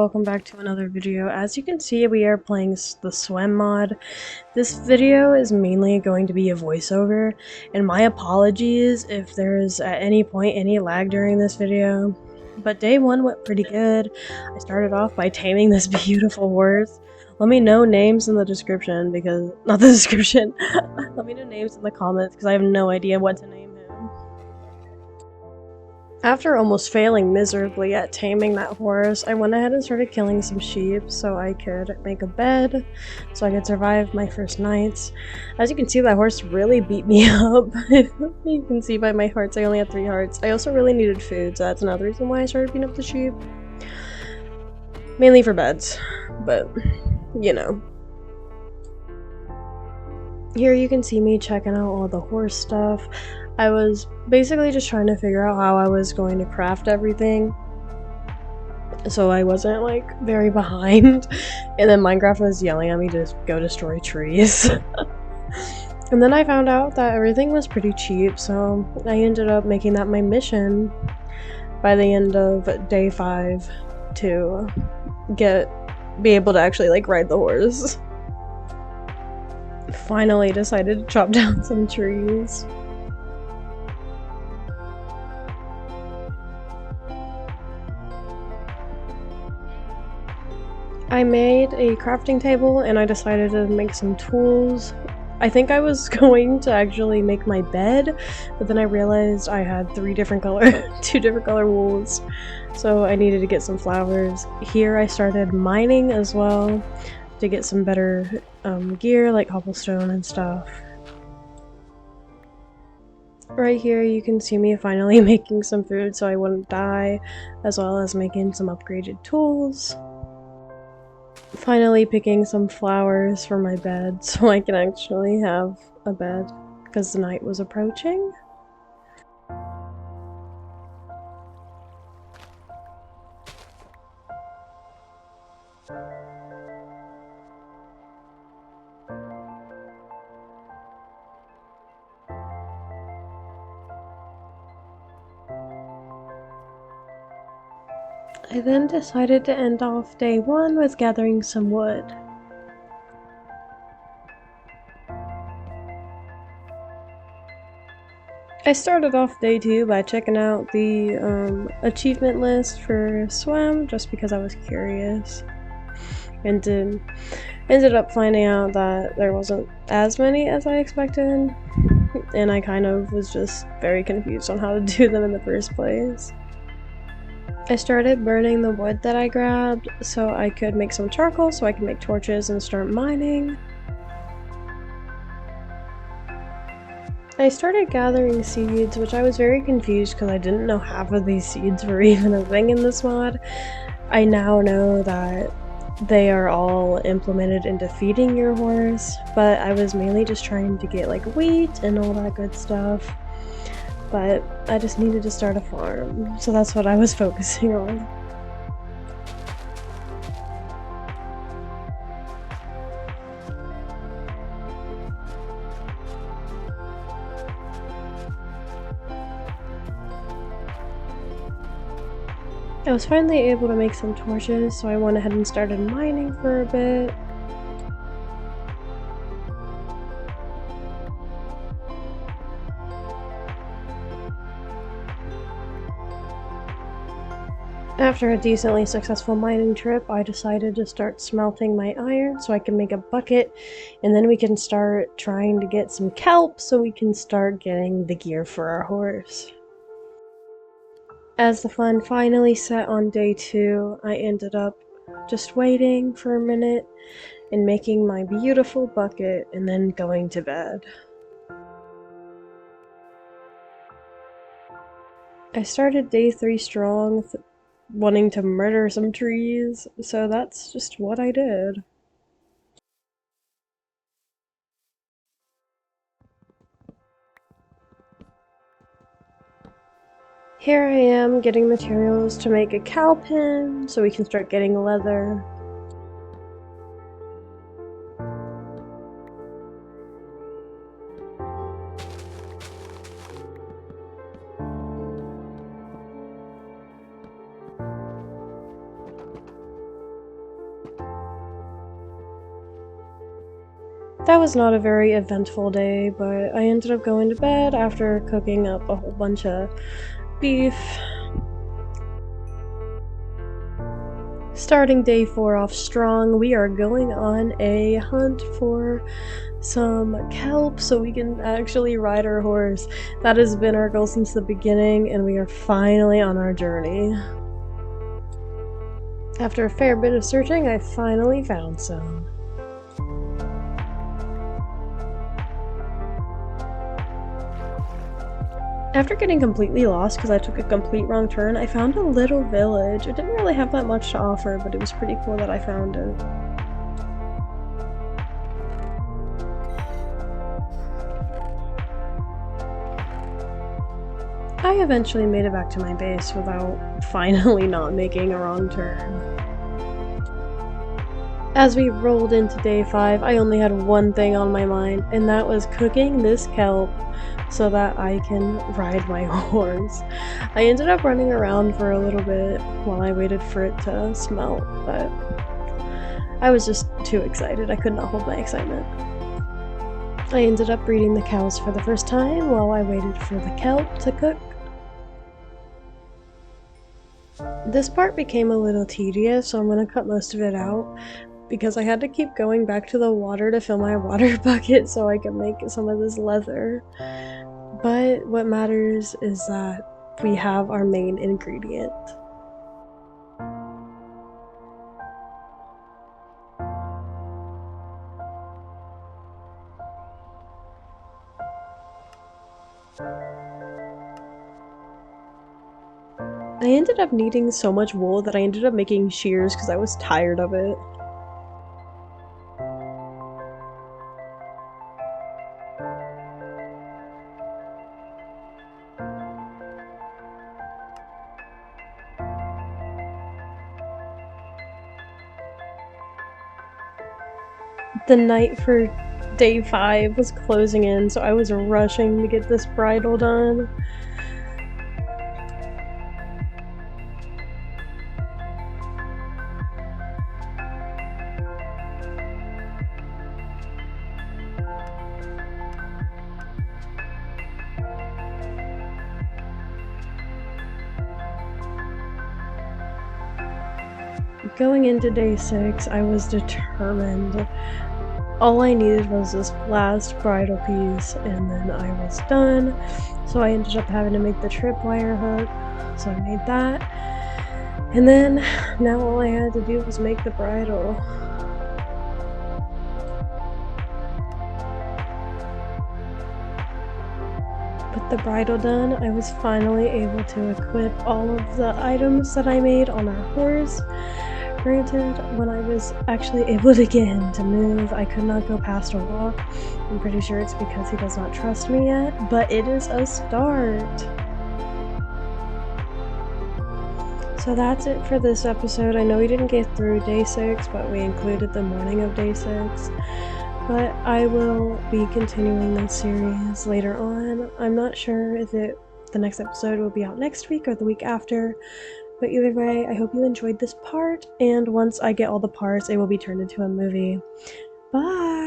welcome back to another video. As you can see, we are playing the SWEM mod. This video is mainly going to be a voiceover, and my apologies if there's at any point any lag during this video. But day one went pretty good. I started off by taming this beautiful horse. Let me know names in the description because, not the description, let me know names in the comments because I have no idea what to name him. After almost failing miserably at taming that horse, I went ahead and started killing some sheep so I could make a bed, so I could survive my first nights. As you can see, that horse really beat me up. You can see by my hearts, I only had 3 hearts. I also really needed food, so that's another reason why I started beating up the sheep. Mainly for beds, but, you know. Here you can see me checking out all the horse stuff. I was basically just trying to figure out how I was going to craft everything, so I wasn't like very behind. And then Minecraft was yelling at me to go destroy trees. And then I found out that everything was pretty cheap, so I ended up making that my mission by the end of day 5 to be able to actually like ride the horse. Finally decided to chop down some trees. I made a crafting table and I decided to make some tools. I think I was going to actually make my bed, but then I realized I had 2 different color wools, so I needed to get some flowers. Here I started mining as well to get some better gear like cobblestone and stuff. Right here you can see me finally making some food so I wouldn't die, as well as making some upgraded tools. Finally picking some flowers for my bed so I can actually have a bed because the night was approaching. I then decided to end off day 1 with gathering some wood. I started off day 2 by checking out the achievement list for SWEM just because I was curious, and ended up finding out that there wasn't as many as I expected, and I kind of was just very confused on how to do them in the first place. I started burning the wood that I grabbed so I could make some charcoal so I could make torches and start mining. I started gathering seeds, which I was very confused because I didn't know half of these seeds were even a thing in this mod. I now know that they are all implemented into feeding your horse, but I was mainly just trying to get like wheat and all that good stuff. But I just needed to start a farm, so that's what I was focusing on. I was finally able to make some torches, so I went ahead and started mining for a bit. After a decently successful mining trip, I decided to start smelting my iron so I can make a bucket, and then we can start trying to get some kelp so we can start getting the gear for our horse. As the fun finally set on day 2, I ended up just waiting for a minute and making my beautiful bucket and then going to bed. I started day 3 strong, wanting to murder some trees, so that's just what I did. Here I am getting materials to make a cow pen so we can start getting leather. That was not a very eventful day, but I ended up going to bed after cooking up a whole bunch of beef. Starting day 4 off strong, we are going on a hunt for some kelp so we can actually ride our horse. That has been our goal since the beginning, and we are finally on our journey. After a fair bit of searching, I finally found some. After getting completely lost because I took a complete wrong turn, I found a little village. It didn't really have that much to offer, but it was pretty cool that I found it. I eventually made it back to my base without finally not making a wrong turn. As we rolled into day 5, I only had one thing on my mind, and that was cooking this kelp so that I can ride my horse. I ended up running around for a little bit while I waited for it to smelt, but I was just too excited. I could not hold my excitement. I ended up breeding the cows for the first time while I waited for the kelp to cook. This part became a little tedious, so I'm going to cut most of it out because I had to keep going back to the water to fill my water bucket so I could make some of this leather. But what matters is that we have our main ingredient. I ended up needing so much wool that I ended up making shears because I was tired of it. The night for day 5 was closing in, so I was rushing to get this bridal done. Going into day 6, I was determined. All I needed was this last bridal piece, and then I was done. So I ended up having to make the tripwire hook, so I made that. And then, now all I had to do was make the bridle. With the bridle done, I was finally able to equip all of the items that I made on our horse. Granted, when I was actually able to get him to move, I could not go past a walk. I'm pretty sure it's because he does not trust me yet, but it is a start. So that's it for this episode. I know we didn't get through day 6, but we included the morning of day 6. But I will be continuing this series later on. I'm not sure if the next episode will be out next week or the week after. But either way, I hope you enjoyed this part, and once I get all the parts, it will be turned into a movie. Bye!